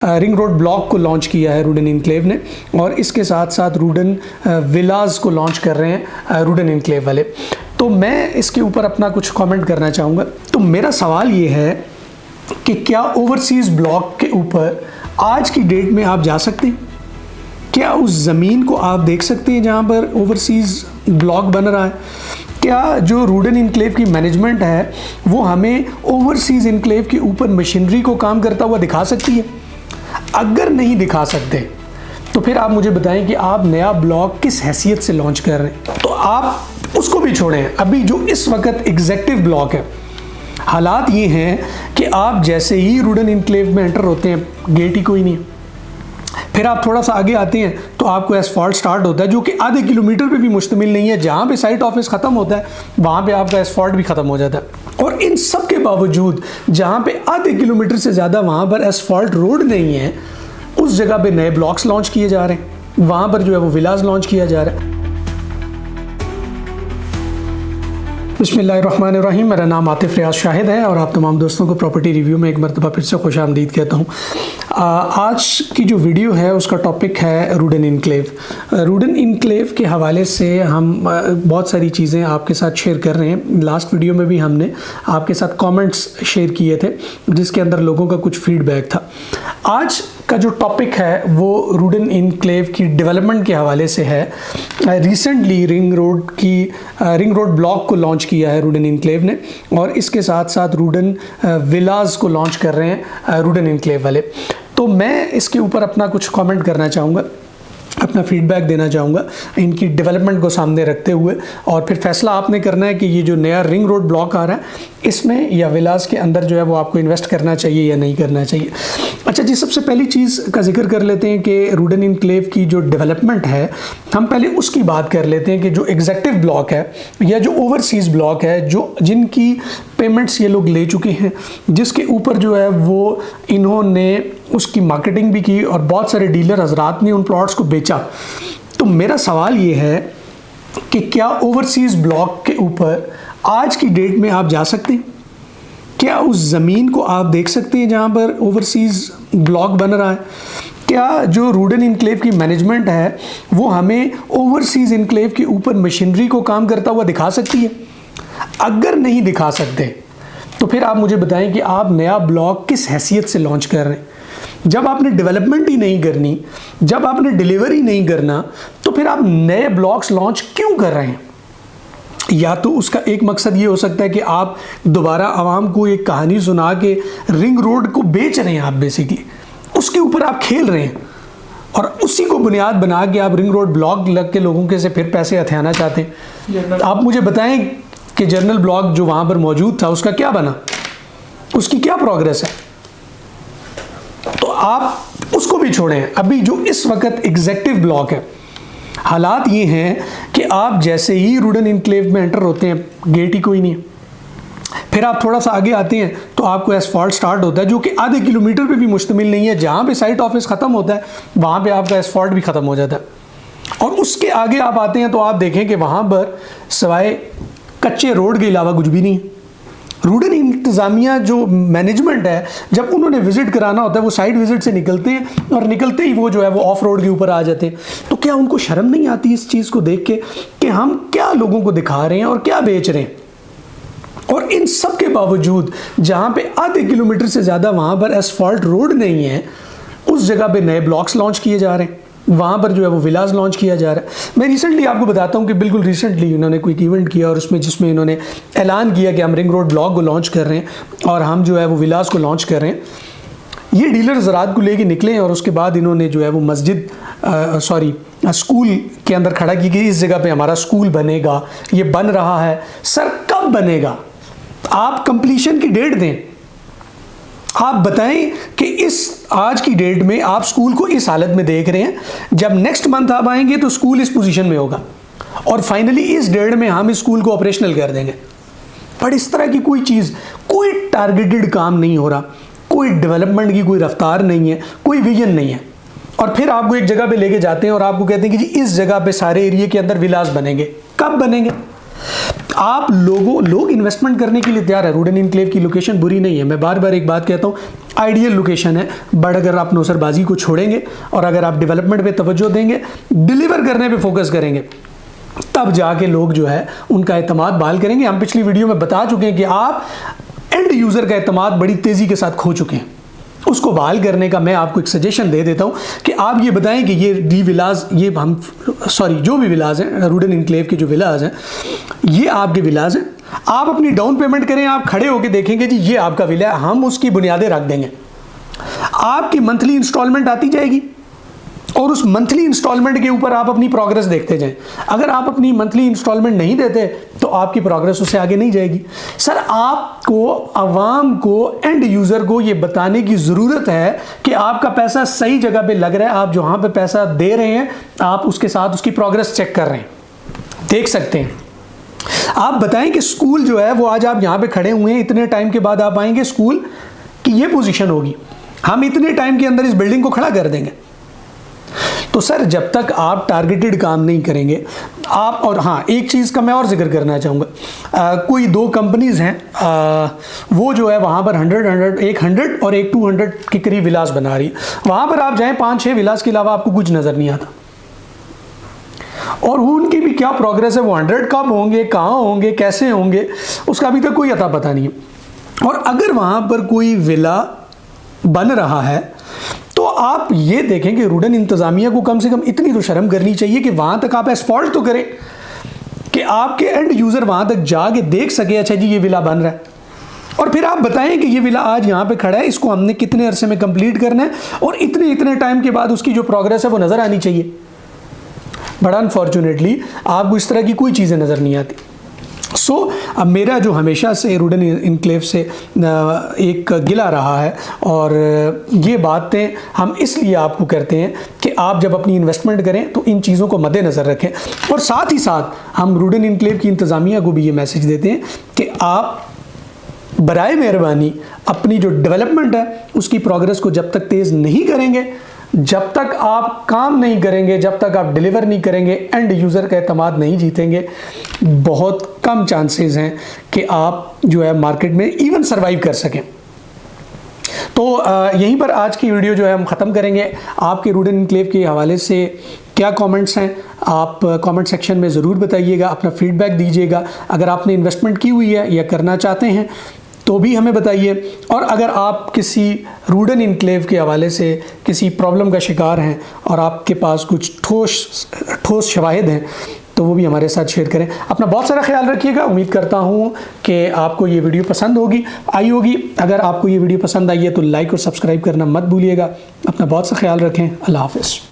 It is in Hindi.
रिंग रोड ब्लॉक को लॉन्च किया है रूडन इनक्लेव ने, और इसके साथ साथ रूडन विलाज को लॉन्च कर रहे हैं रूडन इनक्लेव वाले। तो मैं इसके ऊपर अपना कुछ कमेंट करना चाहूँगा। तो मेरा सवाल ये है कि क्या ओवरसीज़ ब्लॉक के ऊपर आज की डेट में आप जा सकते हैं? क्या उस ज़मीन को आप देख सकते हैं जहाँ पर ओवरसीज़ ब्लॉक बन रहा है? क्या जो रूडन इनक्लेव की मैनेजमेंट है वो हमें ओवरसीज़ इनक्लेव के ऊपर मशीनरी को काम करता हुआ दिखा सकती है? अगर नहीं दिखा सकते तो फिर आप मुझे बताएं कि आप नया ब्लॉक किस हैसियत से लॉन्च कर रहे हैं। तो आप उसको भी छोड़ें, अभी जो इस वक्त एग्जेक्टिव ब्लॉक है, हालात ये हैं कि आप जैसे ही रूडन इनक्लेव में एंटर होते हैं, गेट ही कोई नहीं है। फिर आप थोड़ा सा आगे आते हैं तो आपको एसफॉल्ट स्टार्ट होता है, जो कि आधे किलोमीटर पे भी मुश्तमिल नहीं है। जहाँ पे साइट ऑफिस ख़त्म होता है वहाँ पे आपका एसफॉल्ट भी ख़त्म हो जाता है। और इन सब के बावजूद जहाँ पे आधे किलोमीटर से ज़्यादा वहाँ पर एसफॉल्ट रोड नहीं है, उस जगह पे नए ब्लॉक्स लॉन्च किए जा रहे हैं। वहाँ पर जो है वो विलाज लॉन्च किया जा रहा है। बिस्मिल्लाहिर्रहमानिर्रहीम। मेरा नाम आतिफ रियाज शाहिद है और आप तमाम दोस्तों को प्रॉपर्टी रिव्यू में एक मरतबा फिर से खुशामदीद कहता हूँ। आज की जो वीडियो है उसका टॉपिक है रूडन इनक्लेव। रूडन इनक्लेव के हवाले से हम बहुत सारी चीज़ें आपके साथ शेयर कर रहे हैं। लास्ट वीडियो में भी हमने आपके साथ कमेंट्स शेयर किए थे जिसके अंदर लोगों का कुछ फीडबैक था। आज का जो टॉपिक है वो रूडन इनक्लेव की डेवलपमेंट के हवाले से है। रिसेंटली रिंग रोड ब्लॉक को लॉन्च किया है रूडन इनक्लेव ने, और इसके साथ साथ रूडन विलाज को लॉन्च कर रहे हैं रूडन इनक्लेव वाले। तो मैं इसके ऊपर अपना कुछ कमेंट करना चाहूँगा, अपना फीडबैक देना चाहूँगा इनकी डेवलपमेंट को सामने रखते हुए, और फिर फैसला आपने करना है कि ये जो नया रिंग रोड ब्लॉक आ रहा है इसमें या विलास के अंदर जो है वो आपको इन्वेस्ट करना चाहिए या नहीं करना चाहिए। अच्छा जी, सबसे पहली चीज़ का जिक्र कर लेते हैं कि रूडन इनक्लेव की जो डेवलपमेंट है, हम पहले उसकी बात कर लेते हैं कि जो एग्जेक्टिव ब्लॉक है या जो ओवरसीज़ ब्लॉक है, जो जिनकी पेमेंट्स ये लोग ले चुके हैं, जिसके ऊपर जो है वो इन्होंने उसकी मार्केटिंग भी की और बहुत सारे डीलर हजरात ने उन प्लॉट्स को बेचा। तो मेरा सवाल ये है कि क्या ओवरसीज़ ब्लॉक के ऊपर आज की डेट में आप जा सकते हैं? क्या उस ज़मीन को आप देख सकते हैं जहाँ पर ओवरसीज़ ब्लॉक बन रहा है? क्या जो रूडन इनक्लेव की मैनेजमेंट है वो हमें ओवरसीज़ इनक्लेव के ऊपर मशीनरी को काम करता हुआ दिखा सकती है? अगर नहीं दिखा सकते तो फिर आप मुझे बताएं कि आप नया ब्लॉक किस हैसियत से लॉन्च कर रहे हैं। जब आपने डेवलपमेंट ही नहीं करनी, जब आपने डिलीवरी नहीं करना, तो फिर आप नए ब्लॉक्स लॉन्च क्यों कर रहे हैं? या तो उसका एक मकसद ये हो सकता है कि आप दोबारा आवाम को एक कहानी सुना के रिंग रोड को बेच रहे हैं, आप बेसिकली उसके ऊपर आप खेल रहे हैं और उसी को बुनियाद बना के आप रिंग रोड ब्लॉक लग के लोगों के से फिर पैसे हथियाना चाहते हैं। आप मुझे बताएं कि जनरल ब्लॉक जो वहाँ पर मौजूद था उसका क्या बना, उसकी क्या प्रोग्रेस है? तो आप उसको भी छोड़ें, अभी जो इस वक्त एग्जेक्टिव ब्लॉक है, हालात ये हैं कि आप जैसे ही रूडन इनक्लेव में एंटर होते हैं, गेट ही कोई नहीं है। फिर आप थोड़ा सा आगे आते हैं तो आपको एसफॉल्ट स्टार्ट होता है, जो कि आधे किलोमीटर पे भी मुश्तमिल नहीं है। जहाँ पे साइट ऑफिस ख़त्म होता है वहाँ पे आपका एसफॉल्ट भी ख़त्म हो जाता है। और उसके आगे आप आते हैं तो आप देखें कि वहाँ पर सिवाय कच्चे रोड के अलावा कुछ भी नहीं है। रूडन इंतज़ामिया जो मैनेजमेंट है, जब उन्होंने विज़िट कराना होता है वो साइट विज़िट से निकलते हैं और निकलते ही वो जो है वो ऑफ रोड के ऊपर आ जाते हैं। तो क्या उनको शर्म नहीं आती इस चीज़ को देख के कि हम क्या लोगों को दिखा रहे हैं और क्या बेच रहे हैं? और इन सब के बावजूद जहाँ पे आधे किलोमीटर से ज़्यादा वहाँ पर एसफॉल्ट रोड नहीं है, उस जगह पे नए ब्लॉक्स लॉन्च किए जा रहे हैं, वहाँ पर जो है वो विलाज लॉन्च किया जा रहा है। मैं रिसेंटली आपको बताता हूँ कि बिल्कुल रिसेंटली इन्होंने कोई इवेंट किया और उसमें जिसमें इन्होंने ऐलान किया कि हम रिंग रोड ब्लॉक को लॉन्च कर रहे हैं और हम जो है वो विलाज को लॉन्च कर रहे हैं। ये डीलर ज़रात को लेके निकले और उसके बाद इन्होंने जो है वो स्कूल के अंदर खड़ा की कि इस जगह पे हमारा स्कूल बनेगा, ये बन रहा है। सर कब बनेगा? आप कंप्लीशन की डेट दें। आप बताएं कि इस आज की डेट में आप स्कूल को इस हालत में देख रहे हैं, जब नेक्स्ट मंथ आप आएंगे तो स्कूल इस पोजीशन में होगा और फाइनली इस डेट में हम इस स्कूल को ऑपरेशनल कर देंगे। पर इस तरह की कोई चीज़, कोई टारगेटेड काम नहीं हो रहा, कोई डेवलपमेंट की कोई रफ्तार नहीं है, कोई विजन नहीं है। और फिर आपको एक जगह पे लेके जाते हैं और आपको कहते हैं कि जी इस जगह पे सारे एरिया के अंदर विलास बनेंगे। कब बनेंगे? आप लोग इन्वेस्टमेंट करने के लिए तैयार है। रूडन इनक्लेव की लोकेशन बुरी नहीं है, मैं बार बार एक बात कहता हूँ, आइडियल लोकेशन है। बट अगर आप नौसरबाजी को छोड़ेंगे और अगर आप डेवलपमेंट पे तवज्जो देंगे, डिलीवर करने पे फोकस करेंगे, तब जाके लोग जो है उनका एतमाद बहाल करेंगे। हम पिछली वीडियो में बता चुके हैं कि आप एंड यूज़र का एतमाद बड़ी तेज़ी के साथ खो चुके हैं। उसको बहाल करने का मैं आपको एक सजेशन दे देता हूं कि आप ये बताएं कि ये विलाज, ये हम जो भी विलाज हैं, रूडन इनक्लेव के जो विलाज हैं, ये आपके विलाज हैं। आप अपनी डाउन पेमेंट करें, आप खड़े होकर देखेंगे जी ये आपका विला है, हम उसकी बुनियादें रख देंगे। आपकी मंथली इंस्टॉलमेंट आती जाएगी और उस मंथली इंस्टॉलमेंट के ऊपर आप अपनी प्रोग्रेस देखते जाएं। अगर आप अपनी मंथली इंस्टॉलमेंट नहीं देते तो आपकी प्रोग्रेस उससे आगे नहीं जाएगी। सर, आपको, आवाम को, एंड यूज़र को ये बताने की ज़रूरत है कि आपका पैसा सही जगह पे लग रहा है। आप जहाँ पे पैसा दे रहे हैं, आप उसके साथ उसकी प्रोग्रेस चेक कर रहे हैं, देख सकते हैं। आप बताएं कि स्कूल जो है वो आज आप यहाँ पे खड़े हुए हैं, इतने टाइम के बाद आप आएंगे, स्कूल की ये पोजीशन होगी, हम इतने टाइम के अंदर इस बिल्डिंग को खड़ा कर देंगे। तो सर, जब तक आप टारगेटेड काम नहीं करेंगे आप, और हाँ, एक चीज़ का मैं और जिक्र करना चाहूँगा, कोई 2 कंपनीज़ हैं, वो जो है वहाँ पर 100 और एक 200 के करीब विलास बना रही है। वहाँ पर आप जाएं, 5-6 विलास के अलावा आपको कुछ नज़र नहीं आता। और उनकी भी क्या प्रोग्रेस है, वो 100 कब होंगे, कहाँ होंगे, कैसे होंगे, उसका अभी तक कोई अता पता नहीं है। और अगर वहाँ पर कोई विला बन रहा है तो आप ये देखें कि रूडन इंतज़ामिया को कम से कम इतनी तो शर्म करनी चाहिए कि वहाँ तक आप एस्फॉल्ट तो करें कि आपके एंड यूज़र वहाँ तक जाके देख सके, अच्छा जी ये विला बन रहा है, और फिर आप बताएं कि ये विला आज यहाँ पे खड़ा है, इसको हमने कितने अरसे में कंप्लीट करना है, और इतने टाइम के बाद उसकी जो प्रोग्रेस है वो नज़र आनी चाहिए। बट अनफॉर्चुनेटली आपको इस तरह की कोई चीज़ें नज़र नहीं आती। अब मेरा जो हमेशा से रूडन इनक्लेव से एक गिला रहा है, और ये बातें हम इसलिए आपको करते हैं कि आप जब अपनी इन्वेस्टमेंट करें तो इन चीज़ों को मद्देनज़र रखें। और साथ ही साथ हम रूडन इनक्लेव की इंतज़ामिया को भी ये मैसेज देते हैं कि आप बराए मेहरबानी अपनी जो डेवलपमेंट है उसकी प्रोग्रेस को जब तक तेज़ नहीं करेंगे, जब तक आप काम नहीं करेंगे, जब तक आप डिलीवर नहीं करेंगे, एंड यूज़र का एतमाद नहीं जीतेंगे, बहुत कम चांसेस हैं कि आप जो है मार्केट में इवन सरवाइव कर सकें। तो यहीं पर आज की वीडियो जो है हम ख़त्म करेंगे। आपके रूडन इनक्लेव के हवाले से क्या कमेंट्स हैं, आप कमेंट सेक्शन में ज़रूर बताइएगा, अपना फीडबैक दीजिएगा। अगर आपने इन्वेस्टमेंट की हुई है या करना चाहते हैं तो भी हमें बताइए। और अगर आप किसी रूडन इनक्लेव के हवाले से किसी प्रॉब्लम का शिकार हैं और आपके पास कुछ ठोस शवाहिद हैं तो वो भी हमारे साथ शेयर करें। अपना बहुत सारा ख्याल रखिएगा। उम्मीद करता हूँ कि आपको ये वीडियो पसंद आई होगी। अगर आपको ये वीडियो पसंद आई है तो लाइक और सब्सक्राइब करना मत भूलिएगा। अपना बहुत सा ख्याल रखें। अल्लाह हाफ़िज़।